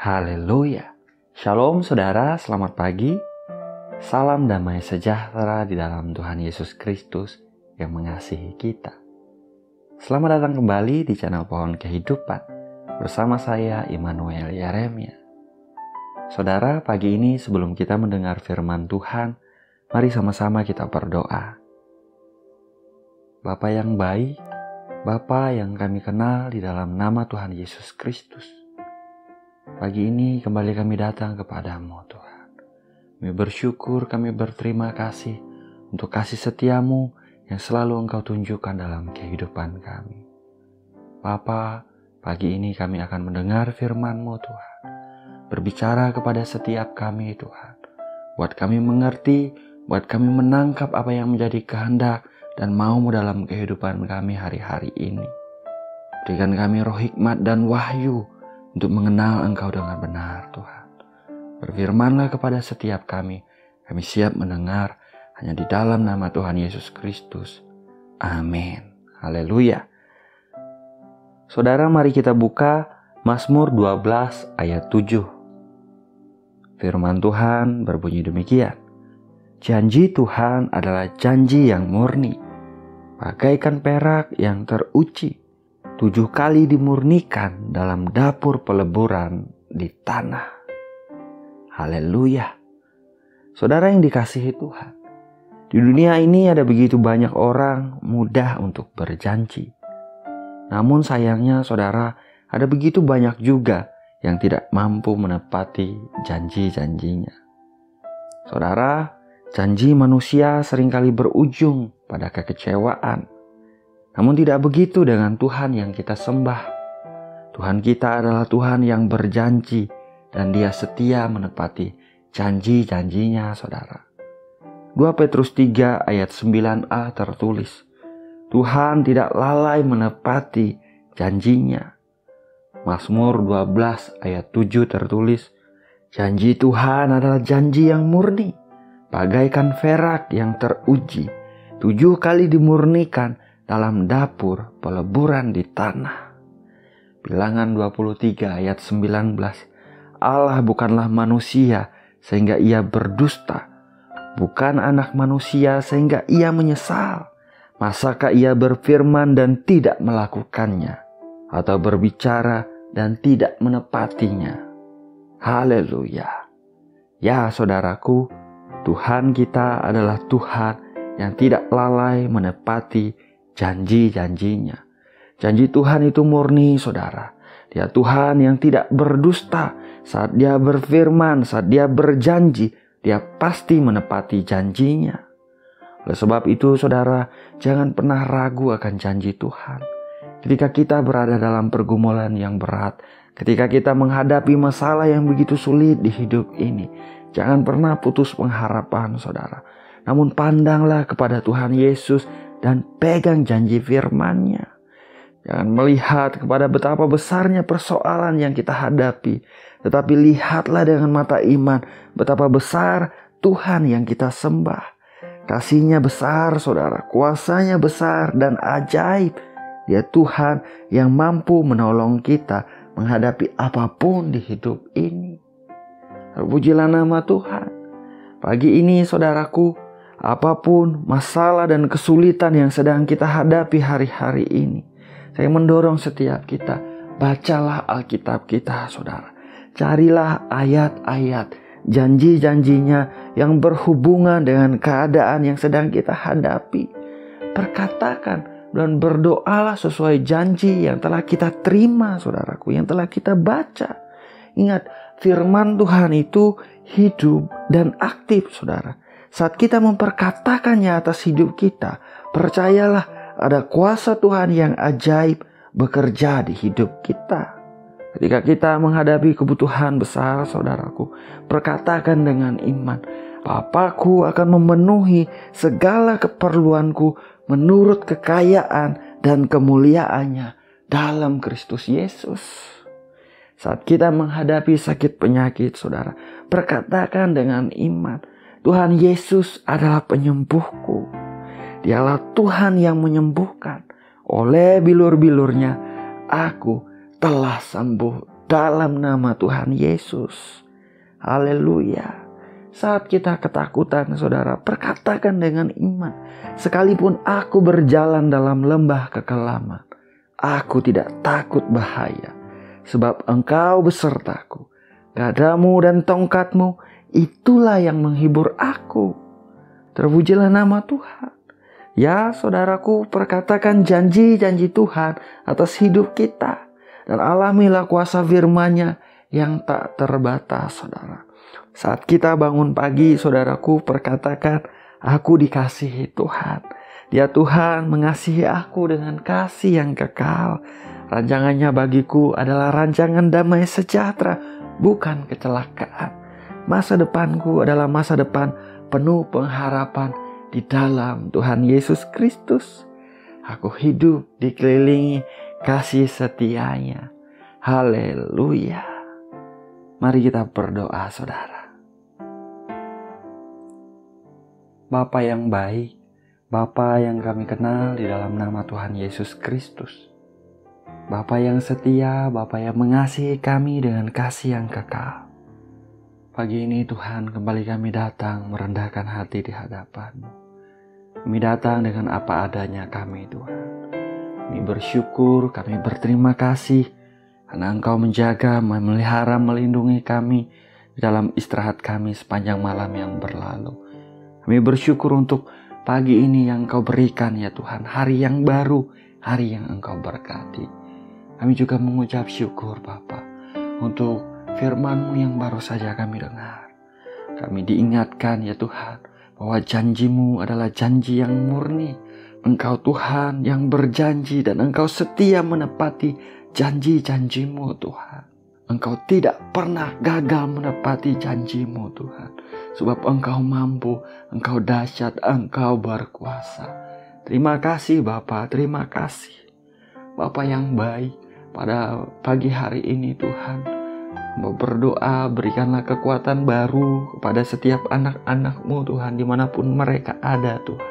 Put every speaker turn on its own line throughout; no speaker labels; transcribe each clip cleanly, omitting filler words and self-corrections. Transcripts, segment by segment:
Haleluya. Shalom saudara, selamat pagi. Salam damai sejahtera di dalam Tuhan Yesus Kristus yang mengasihi kita. Selamat datang kembali di channel Pohon Kehidupan bersama saya Immanuel Yeremia. Saudara, pagi ini sebelum kita mendengar firman Tuhan, mari sama-sama kita berdoa. Bapa yang baik, Bapa yang kami kenal di dalam nama Tuhan Yesus Kristus, pagi ini kembali kami datang kepadamu Tuhan. Kami bersyukur, kami berterima kasih untuk kasih setiamu yang selalu Engkau tunjukkan dalam kehidupan kami. Bapa, pagi ini kami akan mendengar firman-Mu Tuhan. Berbicara kepada setiap kami Tuhan. Buat kami mengerti, buat kami menangkap apa yang menjadi kehendak dan mau-Mu dalam kehidupan kami hari-hari ini. Berikan kami roh hikmat dan wahyu untuk mengenal Engkau dengan benar Tuhan. Berfirmanlah kepada setiap kami siap mendengar hanya di dalam nama Tuhan Yesus Kristus. Amin. Haleluya. Saudara, mari kita buka Mazmur 12 ayat 7. Firman Tuhan berbunyi demikian. Janji Tuhan adalah janji yang murni, bagaikan perak yang teruji, 7 kali dimurnikan dalam dapur peleburan di tanah. Haleluya. Saudara yang dikasihi Tuhan, di dunia ini ada begitu banyak orang mudah untuk berjanji. Namun sayangnya saudara, ada begitu banyak juga yang tidak mampu menepati janji-janjinya. Saudara, janji manusia seringkali berujung pada kekecewaan. Namun tidak begitu dengan Tuhan yang kita sembah. Tuhan kita adalah Tuhan yang berjanji dan Dia setia menepati janji-janjinya saudara. 2 Petrus 3 ayat 9a tertulis, Tuhan tidak lalai menepati janjinya. Mazmur 12 ayat 7 tertulis, janji Tuhan adalah janji yang murni, bagaikan perak yang teruji, 7 kali dimurnikan dalam dapur peleburan di tanah. Bilangan 23 ayat 19. Allah bukanlah manusia sehingga ia berdusta, bukan anak manusia sehingga ia menyesal. Masakah ia berfirman dan tidak melakukannya, atau berbicara dan tidak menepatinya? Haleluya. Ya saudaraku, Tuhan kita adalah Tuhan yang tidak lalai menepati janji-janjinya. Janji Tuhan itu murni saudara. Dia Tuhan yang tidak berdusta. Saat Dia berfirman, saat Dia berjanji, Dia pasti menepati janjinya. Oleh sebab itu saudara, jangan pernah ragu akan janji Tuhan. Ketika kita berada dalam pergumulan yang berat, ketika kita menghadapi masalah yang begitu sulit di hidup ini, jangan pernah putus pengharapan saudara. Namun pandanglah kepada Tuhan Yesus dan pegang janji firman-Nya. Jangan melihat kepada betapa besarnya persoalan yang kita hadapi, tetapi lihatlah dengan mata iman betapa besar Tuhan yang kita sembah. Kasih-Nya besar saudara, kuasa-Nya besar dan ajaib. Dia Tuhan yang mampu menolong kita menghadapi apapun di hidup ini. Terpujilah nama Tuhan. Pagi ini saudaraku, apapun masalah dan kesulitan yang sedang kita hadapi hari-hari ini, saya mendorong setiap kita, bacalah Alkitab kita saudara. Carilah ayat-ayat janji-janjinya yang berhubungan dengan keadaan yang sedang kita hadapi. Perkatakan dan berdoalah sesuai janji yang telah kita terima saudaraku, yang telah kita baca. Ingat, firman Tuhan itu hidup dan aktif saudara. Saat kita memperkatakannya atas hidup kita, percayalah ada kuasa Tuhan yang ajaib bekerja di hidup kita. Ketika kita menghadapi kebutuhan besar saudaraku, perkatakan dengan iman, Bapa-Ku akan memenuhi segala keperluanku menurut kekayaan dan kemuliaan-Nya dalam Kristus Yesus. Saat kita menghadapi sakit penyakit saudara, perkatakan dengan iman, Tuhan Yesus adalah penyembuhku. Dialah Tuhan yang menyembuhkan. Oleh bilur-bilurnya, aku telah sembuh dalam nama Tuhan Yesus. Haleluya. Saat kita ketakutan, saudara, perkatakan dengan iman. Sekalipun aku berjalan dalam lembah kekelaman, aku tidak takut bahaya, sebab Engkau besertaku. Gadamu dan tongkatmu, itulah yang menghibur aku. Terpujilah nama Tuhan. Ya, saudaraku, perkatakan janji-janji Tuhan atas hidup kita. Dan alamilah kuasa firman-Nya yang tak terbatas, saudara. Saat kita bangun pagi, saudaraku, perkatakan, aku dikasihi Tuhan. Dia Tuhan mengasihi aku dengan kasih yang kekal. Rancangannya bagiku adalah rancangan damai sejahtera, bukan kecelakaan. Masa depanku adalah masa depan penuh pengharapan di dalam Tuhan Yesus Kristus. Aku hidup dikelilingi kasih setia-Nya. Haleluya. Mari kita berdoa, saudara. Bapa yang baik, Bapa yang kami kenal di dalam nama Tuhan Yesus Kristus. Bapa yang setia, Bapa yang mengasihi kami dengan kasih yang kekal. Pagi ini Tuhan, kembali kami datang merendahkan hati di hadapan-Mu. Kami datang dengan apa adanya kami, Tuhan. Kami bersyukur, kami berterima kasih karena Engkau menjaga, memelihara, melindungi kami di dalam istirahat kami sepanjang malam yang berlalu. Kami bersyukur untuk pagi ini yang Engkau berikan ya Tuhan, hari yang baru, hari yang Engkau berkati. Kami juga mengucap syukur Bapa untuk firman-Mu yang baru saja kami dengar. Kami diingatkan ya Tuhan bahwa janji-Mu adalah janji yang murni. Engkau Tuhan yang berjanji dan Engkau setia menepati janji-janji-Mu Tuhan. Engkau tidak pernah gagal menepati janji-Mu Tuhan. Sebab Engkau mampu, Engkau dahsyat, Engkau berkuasa. Terima kasih Bapa, terima kasih. Bapa yang baik, pada pagi hari ini Tuhan, mau berdoa berikanlah kekuatan baru kepada setiap anak-anak-Mu Tuhan, dimanapun mereka ada Tuhan.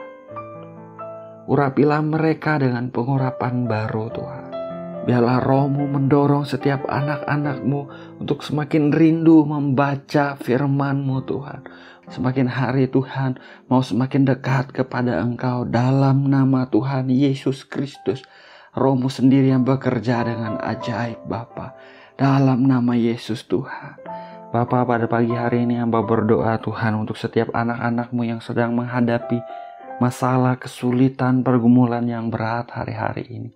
Urapilah mereka dengan pengurapan baru Tuhan. Biarlah Roh-Mu mendorong setiap anak-anak-Mu untuk semakin rindu membaca firman-Mu Tuhan. Semakin hari Tuhan mau semakin dekat kepada Engkau dalam nama Tuhan Yesus Kristus. Roh-Mu sendiri yang bekerja dengan ajaib Bapa. Dalam nama Yesus Tuhan. Bapa, pada pagi hari ini hamba berdoa Tuhan untuk setiap anak-anak-Mu yang sedang menghadapi masalah, kesulitan, pergumulan yang berat hari-hari ini.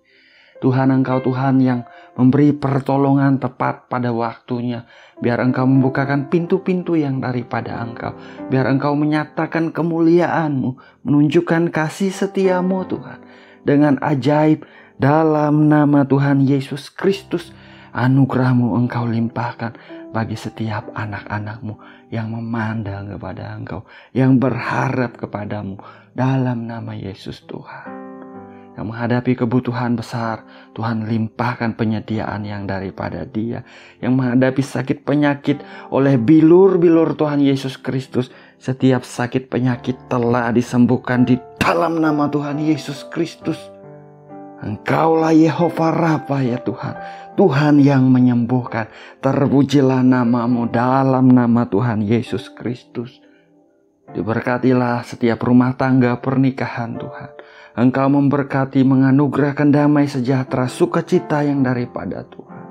Tuhan, Engkau Tuhan yang memberi pertolongan tepat pada waktunya. Biar Engkau membukakan pintu-pintu yang daripada Engkau. Biar Engkau menyatakan kemuliaan-Mu, menunjukkan kasih setia-Mu Tuhan. Dengan ajaib dalam nama Tuhan Yesus Kristus, anugerah-Mu Engkau limpahkan bagi setiap anak-anak-Mu yang memandang kepada Engkau, yang berharap kepadamu dalam nama Yesus Tuhan. Yang menghadapi kebutuhan besar, Tuhan limpahkan penyediaan yang daripada Dia. Yang menghadapi sakit penyakit oleh bilur-bilur Tuhan Yesus Kristus, setiap sakit penyakit telah disembuhkan di dalam nama Tuhan Yesus Kristus. Engkaulah Yehova Rafa ya Tuhan, Tuhan yang menyembuhkan. Terpujilah nama-Mu dalam nama Tuhan Yesus Kristus. Diberkatilah setiap rumah tangga pernikahan Tuhan. Engkau memberkati, menganugerahkan damai sejahtera, sukacita yang daripada Tuhan.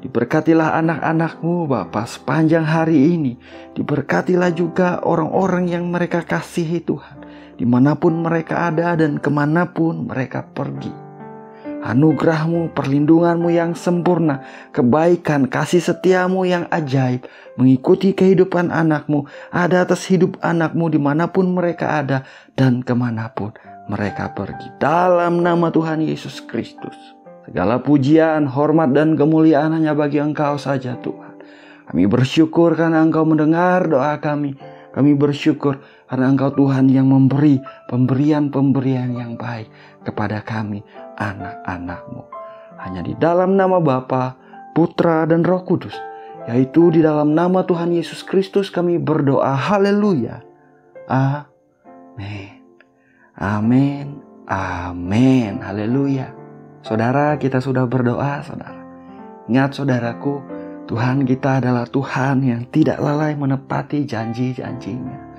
Diberkatilah anak-anak-Mu Bapa sepanjang hari ini. Diberkatilah juga orang-orang yang mereka kasihi Tuhan, dimanapun mereka ada dan kemanapun mereka pergi. Anugerah-Mu, perlindungan-Mu yang sempurna, kebaikan, kasih setia-Mu yang ajaib, mengikuti kehidupan anak-Mu, ada atas hidup anak-Mu dimanapun mereka ada dan kemanapun mereka pergi. Dalam nama Tuhan Yesus Kristus, segala pujian, hormat, dan kemuliaan hanya bagi Engkau saja Tuhan. Kami bersyukur karena Engkau mendengar doa kami. Kami bersyukur karena Engkau Tuhan yang memberi pemberian-pemberian yang baik kepada kami, anak-anak-Mu. Hanya di dalam nama Bapa, Putra, dan Roh Kudus, yaitu di dalam nama Tuhan Yesus Kristus kami berdoa. Haleluya. Amin. Amin. Amin. Haleluya. Saudara, kita sudah berdoa, saudara. Ingat saudaraku, Tuhan kita adalah Tuhan yang tidak lalai menepati janji-janjinya.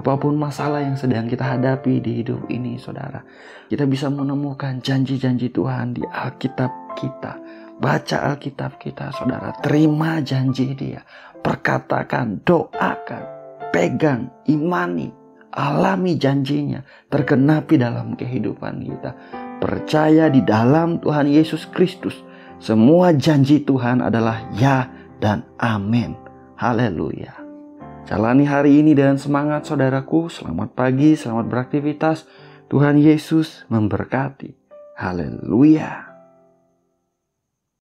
Apapun masalah yang sedang kita hadapi di hidup ini, saudara, kita bisa menemukan janji-janji Tuhan di Alkitab kita. Baca Alkitab kita, saudara. Terima janji Dia. Perkatakan, doakan, pegang, imani, alami janjinya. Tergenapi dalam kehidupan kita. Percaya di dalam Tuhan Yesus Kristus. Semua janji Tuhan adalah ya dan amin. Haleluya. Jalani hari ini dengan semangat, saudaraku. Selamat pagi, selamat beraktivitas. Tuhan Yesus memberkati. Haleluya.